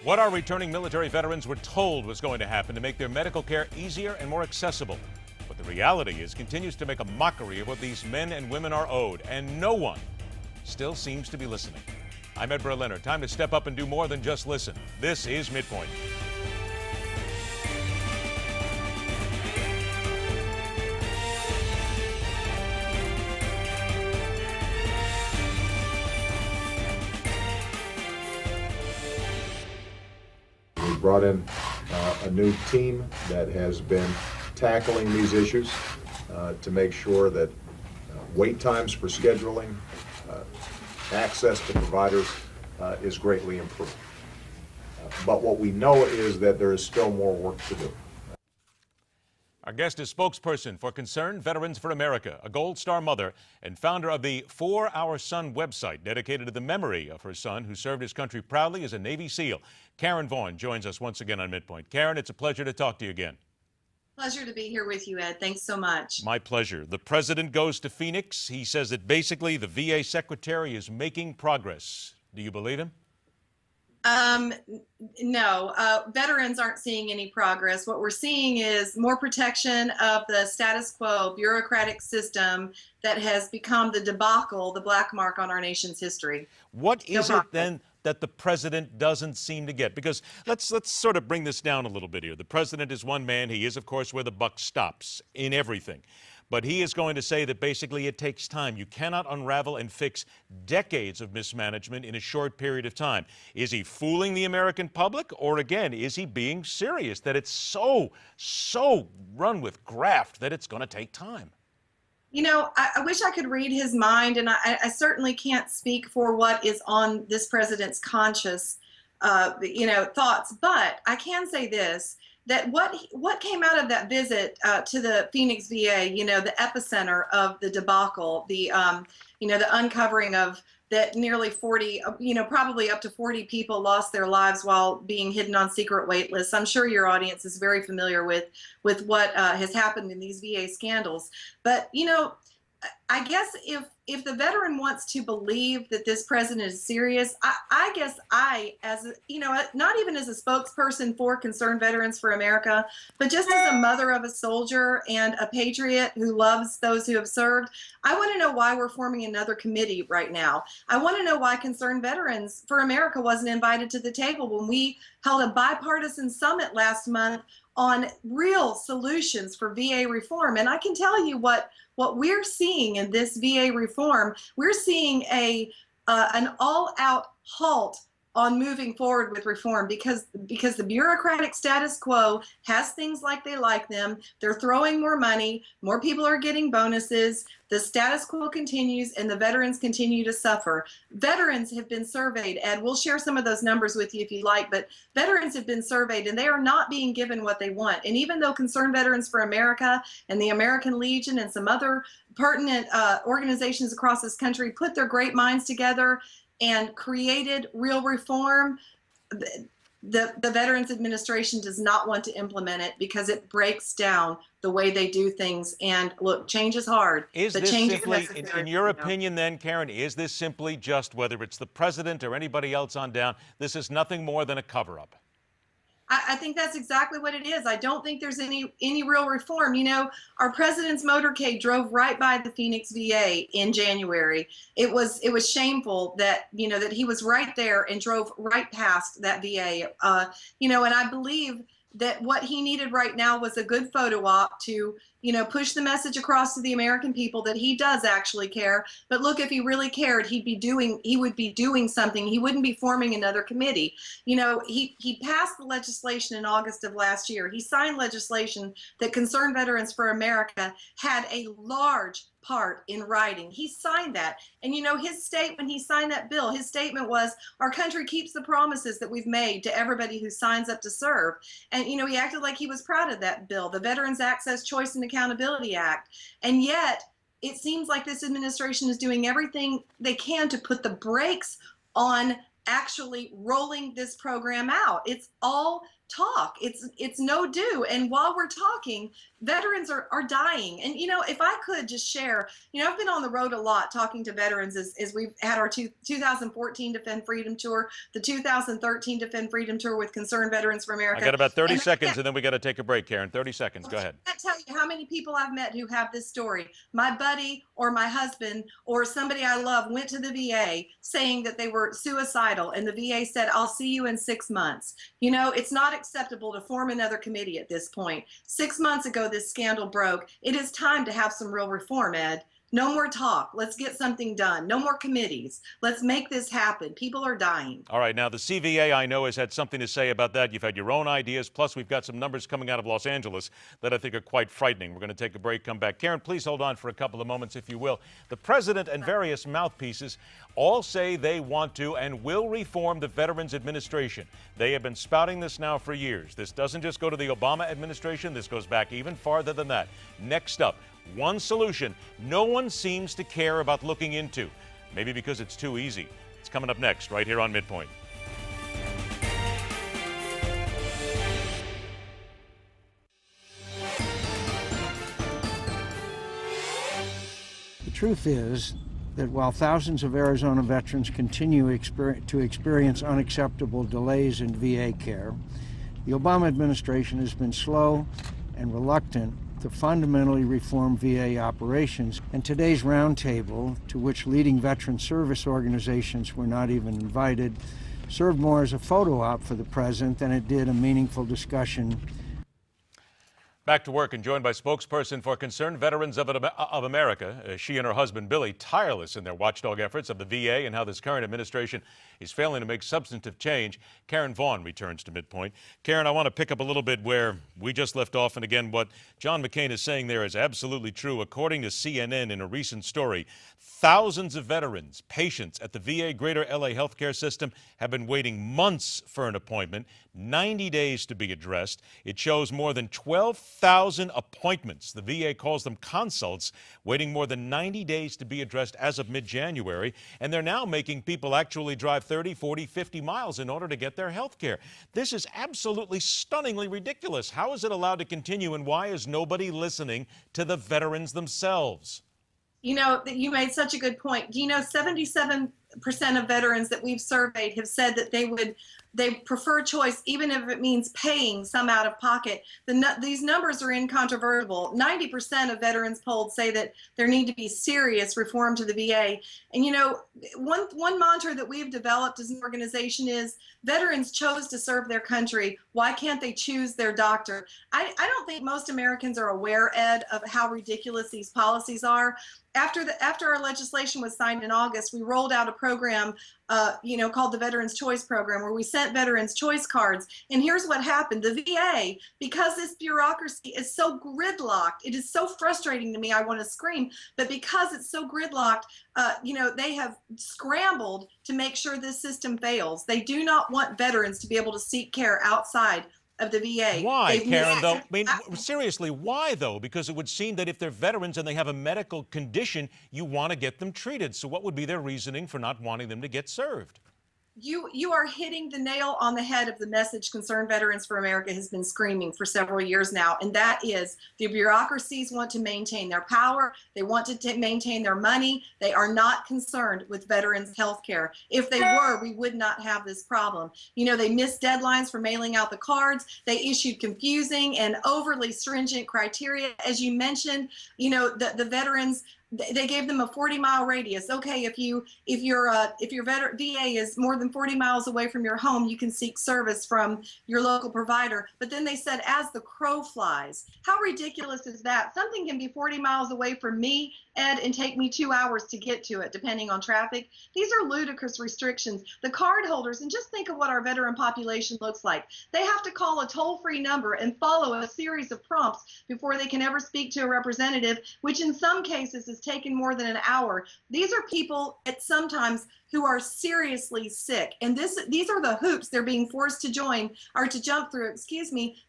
What our returning military veterans were told was going to happen to make their medical care easier and more accessible. But the reality is continues to make a mockery of what these men and women are owed, and no one still seems to be listening. I'm Ed Berliner. Time to step up and do more than just listen. This is Midpoint. We brought in a new team that has been tackling these issues to make sure that wait times for scheduling, access to providers is greatly improved. But what we know is that there is still more work to do. Our guest is spokesperson for Concerned Veterans for America, a Gold Star mother and founder of the For Our Son website dedicated to the memory of her son who served his country proudly as a Navy SEAL. Karen Vaughn joins us once again on Midpoint. Karen, it's a pleasure to talk to you again. Pleasure to be here with you, Ed. Thanks so much. My pleasure. The president goes to Phoenix. He says that basically the VA secretary is making progress. Do you believe him? No, veterans aren't seeing any progress. What we're seeing is more protection of the status quo bureaucratic system that has become the debacle, the black mark on our nation's history. What is it then that the president doesn't seem to get? Because let's sort of bring this down a little bit here. The president is one man. He is, of course, where the buck stops in everything. But he is going to say that basically it takes time. You cannot unravel and fix decades of mismanagement in a short period of time. Is he fooling the American public? Or again, is he being serious that it's so run with graft that it's going to take time? You know, I wish I could read his mind, and I certainly can't speak for what is on this president's conscious, thoughts. But I can say this, that what came out of that visit to the Phoenix VA, the epicenter of the debacle, the uncovering of that nearly 40, probably up to 40 people lost their lives while being hidden on secret wait lists. I'm sure your audience is very familiar with what has happened in these VA scandals. But, I guess if the veteran wants to believe that this president is serious, I guess not even as a spokesperson for Concerned Veterans for America, but just as a mother of a soldier and a patriot who loves those who have served, I want to know why we're forming another committee right now. I want to know why Concerned Veterans for America wasn't invited to the table when we held a bipartisan summit last month on real solutions for VA reform. And I can tell you what we're seeing in this VA reform. We're seeing an all-out halt on moving forward with reform because the bureaucratic status quo has things like they like them. They're throwing more money, more people are getting bonuses, the status quo continues, and the veterans continue to suffer. Veterans have been surveyed, Ed, we'll share some of those numbers with you if you like, but veterans have been surveyed and they are not being given what they want. And even though Concerned Veterans for America and the American Legion and some other pertinent organizations across this country put their great minds together and created real reform, the Veterans Administration does not want to implement it because it breaks down the way they do things. And look, change is hard. Is this simply, in your opinion then, Karen, is this simply just, whether it's the president or anybody else on down, this is nothing more than a cover-up? I think that's exactly what it is. I don't think there's any real reform. Our president's motorcade drove right by the Phoenix VA in January. It was shameful that that he was right there and drove right past that VA. And I believe that what he needed right now was a good photo op to push the message across to the American people that he does actually care. But look, if he really cared, he would be doing something. He wouldn't be forming another committee. He passed the legislation in August of last year. He signed legislation that Concerned Veterans for America had a large part in writing. He signed that. And his statement when he signed that bill, his statement was, our country keeps the promises that we've made to everybody who signs up to serve. And he acted like he was proud of that bill, the Veterans Access, Choice and Accountability Act. And yet it seems like this administration is doing everything they can to put the brakes on actually rolling this program out. It's all talk. It's no do. And while we're talking, veterans are dying. And if I could just share, I've been on the road a lot talking to veterans as we've had our 2014 Defend Freedom Tour, the 2013 Defend Freedom Tour with Concerned Veterans for America. I got about 30 and seconds, and then we got to take a break, Karen. 30 seconds. Go ahead. I can't tell you how many people I've met who have this story. My buddy or my husband or somebody I love went to the VA saying that they were suicidal, and the VA said, "I'll see you in 6 months." It's not acceptable to form another committee at this point. 6 months ago, this scandal broke. It is time to have some real reform, Ed. No more talk. Let's get something done. No more committees. Let's make this happen. People are dying. All right. Now, the CVA, I know, has had something to say about that. You've had your own ideas. Plus, we've got some numbers coming out of Los Angeles that I think are quite frightening. We're going to take a break, come back. Karen, please hold on for a couple of moments, if you will. The president and various mouthpieces all say they want to and will reform the Veterans Administration. They have been spouting this now for years. This doesn't just go to the Obama administration. This goes back even farther than that. Next up, one solution no one seems to care about looking into. Maybe because it's too easy. It's coming up next, right here on Midpoint. The truth is that while thousands of Arizona veterans continue to experience unacceptable delays in VA care, the Obama administration has been slow and reluctant to fundamentally reform VA operations. And today's roundtable, to which leading veteran service organizations were not even invited, served more as a photo op for the president than it did a meaningful discussion. Back to work and joined by spokesperson for Concerned Veterans of America. She and her husband, Billy, tireless in their watchdog efforts of the VA and how this current administration is failing to make substantive change. Karen Vaughn returns to Midpoint. Karen, I want to pick up a little bit where we just left off. And again, what John McCain is saying there is absolutely true. According to CNN in a recent story, thousands of veterans, patients at the VA Greater LA healthcare system have been waiting months for an appointment, 90 days to be addressed. It shows more than 12,000 appointments. The VA calls them consults, waiting more than 90 days to be addressed as of mid-January. And they're now making people actually drive 30, 40, 50 miles in order to get their health care. This is absolutely stunningly ridiculous. How is it allowed to continue, and why is nobody listening to the veterans themselves? You made such a good point. 77% of veterans that we've surveyed have said that they prefer choice, even if it means paying some out of pocket. These numbers are incontrovertible. 90% of veterans polled say that there need to be serious reform to the VA. And one mantra that we've developed as an organization is veterans chose to serve their country. Why can't they choose their doctor? I don't think most Americans are aware, Ed, of how ridiculous these policies are. After our legislation was signed in August, we rolled out a program, called the Veterans Choice Program, where we sent veterans choice cards. And here's what happened. The VA, because this bureaucracy is so gridlocked, it is so frustrating to me, I want to scream, but because it's so gridlocked, they have scrambled to make sure this system fails. They do not want veterans to be able to seek care outside of the VA. Why, Karen, though? I mean, seriously, why, though? Because it would seem that if they're veterans and they have a medical condition, you want to get them treated. So what would be their reasoning for not wanting them to get served? You are hitting the nail on the head of the message Concerned Veterans for America has been screaming for several years now, and that is the bureaucracies want to maintain their power. They want to maintain their money. They are not concerned with veterans' health care. If they were, we would not have this problem. They missed deadlines for mailing out the cards. They issued confusing and overly stringent criteria. As you mentioned, the veterans, they gave them a 40-mile radius. Okay, if your VA is more than 40 miles away from your home, you can seek service from your local provider. But then they said, as the crow flies. How ridiculous is that? Something can be 40 miles away from me, Ed, and take me 2 hours to get to it, depending on traffic. These are ludicrous restrictions. The card holders, and just think of what our veteran population looks like. They have to call a toll-free number and follow a series of prompts before they can ever speak to a representative, which in some cases is taken more than an hour. These are people sometimes who are seriously sick, and these are the hoops they're being forced to jump through,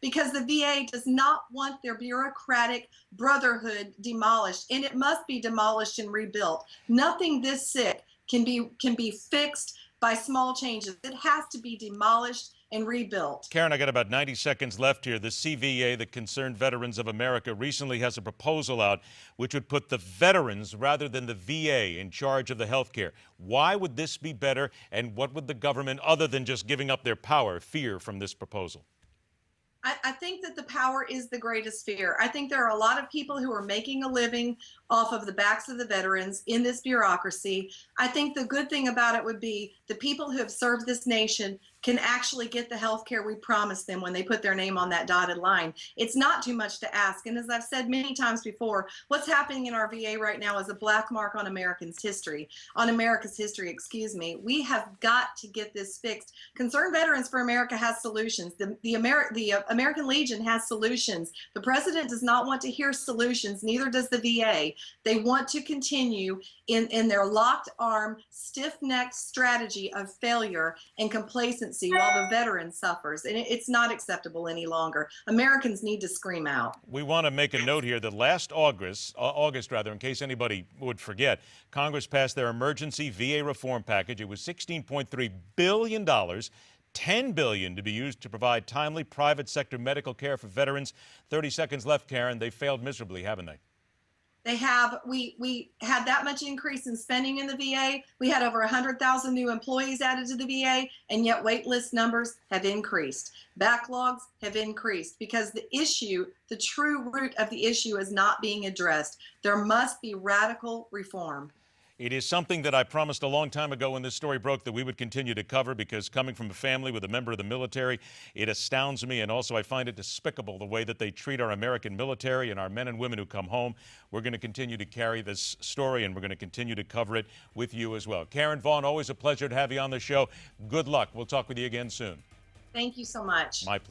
because the VA does not want their bureaucratic brotherhood demolished, and it must be demolished and rebuilt. Nothing this sick can be fixed by small changes. It has to be demolished and rebuilt. Karen, I got about 90 seconds left here. The CVA, the Concerned Veterans of America, recently has a proposal out which would put the veterans rather than the VA in charge of the health care. Why would this be better, and what would the government, other than just giving up their power, fear from this proposal? I think that the power is the greatest fear. I think there are a lot of people who are making a living off of the backs of the veterans in this bureaucracy. I think the good thing about it would be the people who have served this nation can actually get the health care we promised them when they put their name on that dotted line. It's not too much to ask. And as I've said many times before, what's happening in our VA right now is a black mark on America's history. We have got to get this fixed. Concerned Veterans for America has solutions. The American Legion has solutions. The president does not want to hear solutions, neither does the VA. They want to continue in their locked arm, stiff-necked strategy of failure and complacency while the veteran suffers. And it's not acceptable any longer. Americans need to scream out. We want to make a note here that last August, in case anybody would forget, Congress passed their emergency VA reform package. It was $16.3 billion. $10 billion to be used to provide timely private sector medical care for veterans. 30 seconds left, Karen. They failed miserably, haven't they? They have. We had that much increase in spending in the VA. We had over 100,000 new employees added to the VA, and yet wait list numbers have increased. Backlogs have increased because the issue, the true root of the issue, is not being addressed. There must be radical reform. It is something that I promised a long time ago when this story broke that we would continue to cover, because coming from a family with a member of the military, it astounds me, and also I find it despicable the way that they treat our American military and our men and women who come home. We're going to continue to carry this story, and we're going to continue to cover it with you as well. Karen Vaughn, always a pleasure to have you on the show. Good luck. We'll talk with you again soon. Thank you so much. My pleasure.